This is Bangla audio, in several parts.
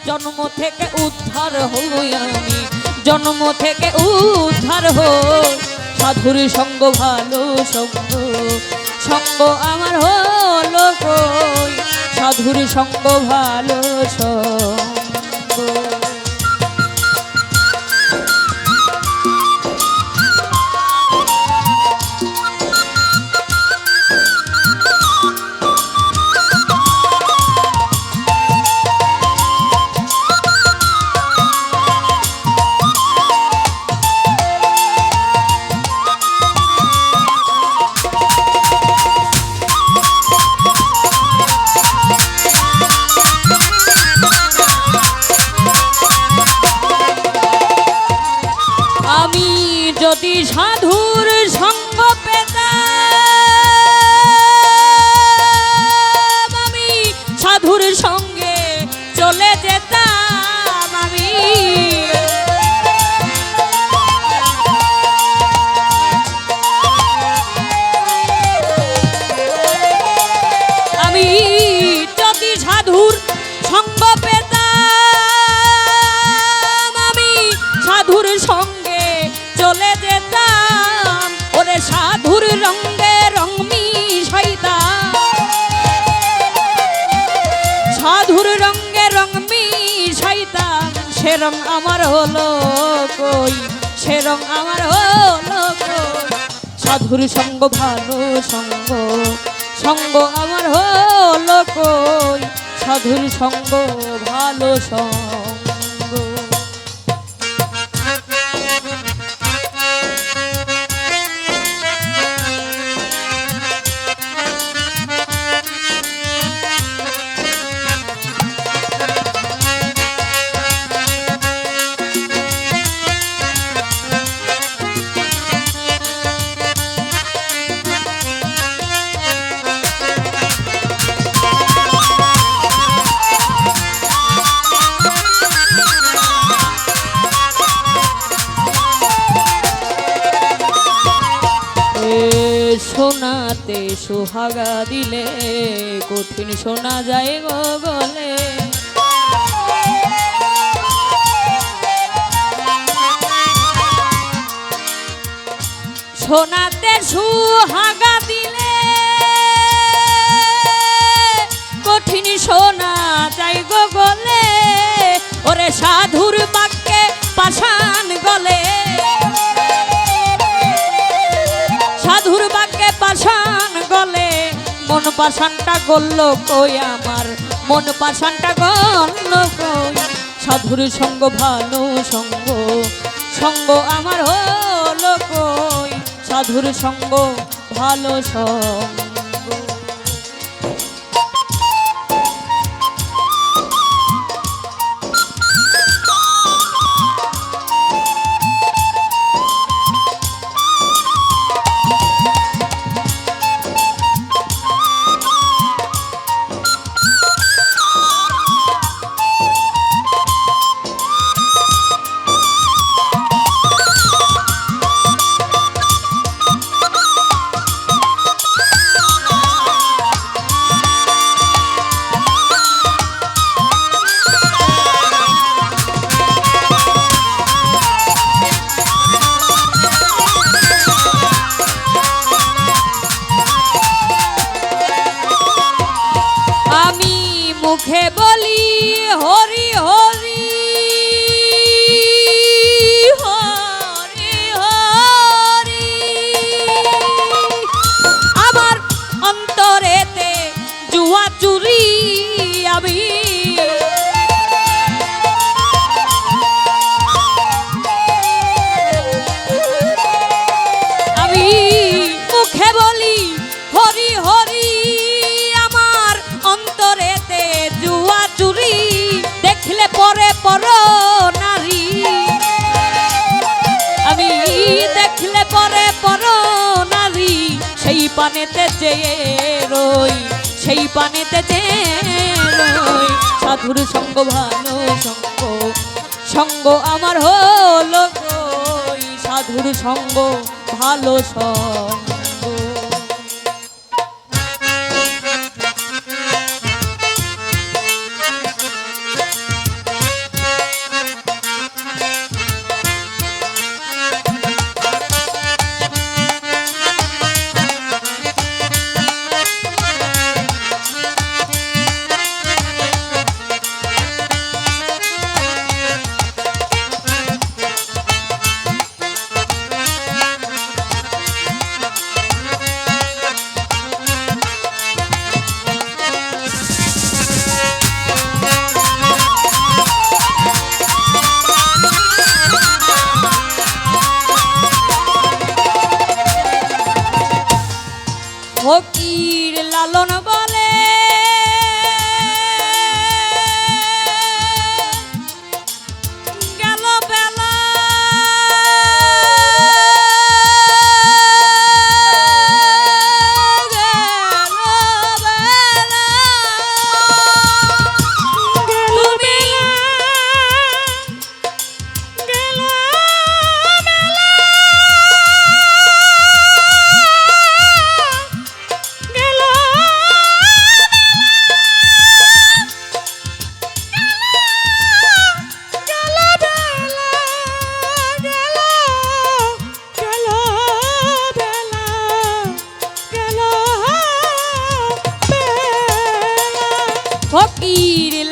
জন্ম থেকে উদ্ধার হই আমি, জন্ম থেকে উদ্ধার হই। সাধুর সঙ্গ ভালো সঙ্গ, সঙ্গ আমার হলো কই, সাধুর সঙ্গ ভালো সঙ্গ। যদি সাধুর সঙ্গ পেতাম, আমি সাধুর সঙ্গে চলে যেতাম। আমি যদি সাধুর সঙ্গ পেতাম, আমি সাধুর সঙ্গে চলে যেতাম। ওরে সাধুর রঙে রং মিশাইতাম, সাধুর রঙে রং মিশাইতাম। সে রং আমার হলো কই, সে রং আমার হলো কই, সাধুর সঙ্গ ভালো সঙ্গ, সঙ্গ আমার হলো কই, সাধুর সঙ্গ ভালো সঙ্গ। সোনাতে সোহাগা দিলে কঠিন শোনা যায় গো গলে। সোনাতে সোহাগা দিলে কঠিন শোনা যায় গো গলে। ওরে সাধুর বাক্যে পাষাণ গলে, সাধুর বাক্যে পাষাণ গলে। মন পাষাণটা গলল কই আমার, মন পাষাণটা গলল কই, সাধুর সঙ্গ ভালো সঙ্গ, সঙ্গ আমার হলো কই, সাধুর সঙ্গ ভালো সঙ্গ। মুখে বলি হরি হরি হরি হরি, আমার অন্তরেতে জুয়া চুরি। আমি মুখে বলি হরি হরি, আমার অন্তরেতে জুয়া চুরি। দেখলে পরে পর নারী, আমি দেখলে পরে পর নারী। সেই পানেতে চেয়ে রই, সেই পানেতে চেয়ে রই, সাধুর সঙ্গ ভালো সঙ্গ, সঙ্গ আমার হলো কই, সাধুর সঙ্গ ভালো সঙ্গ।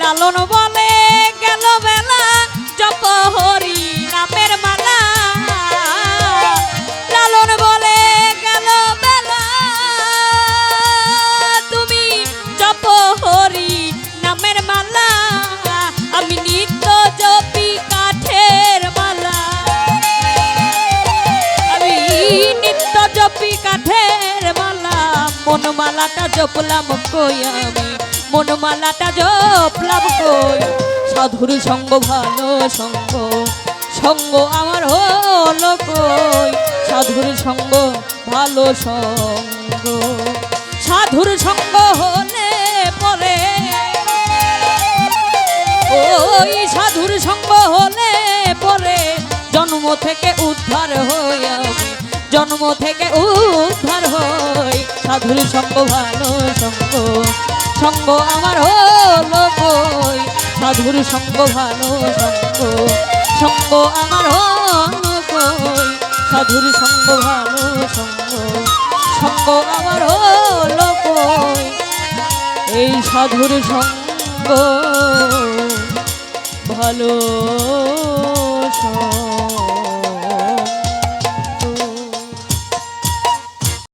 লালন বলে গেল বেলা জপ হরি নামের মালা লালন বলে গেল বেলা তুমি জপ হরি নামের মালা আমি নিত্য জপি কাঠের মালা আমি নিত্য জপি কাঠের মালা মনমালাটা জপলাম কই আমি মনমালাটা জপলাম কই সাধুর সঙ্গ ভালো সঙ্গ সঙ্গ আমার হলো কই সাধুর সঙ্গ ভালো সঙ্গ সাধুর সঙ্গ হলে পরে ওই সাধুর সঙ্গ হলে পরে জন্ম থেকে উদ্ধার হই আমি জন্ম থেকে উদ্ধার হই সাধুর সঙ্গ ভালো সঙ্গ সঙ্গ আমার হলো কই সাধুর সঙ্গ ভালো সঙ্গ সঙ্গ আমার হলো কই সাধুর সঙ্গ ভালো সঙ্গ সঙ্গ আমার হলো কই এই সাধুর সঙ্গ ভালো সঙ্গ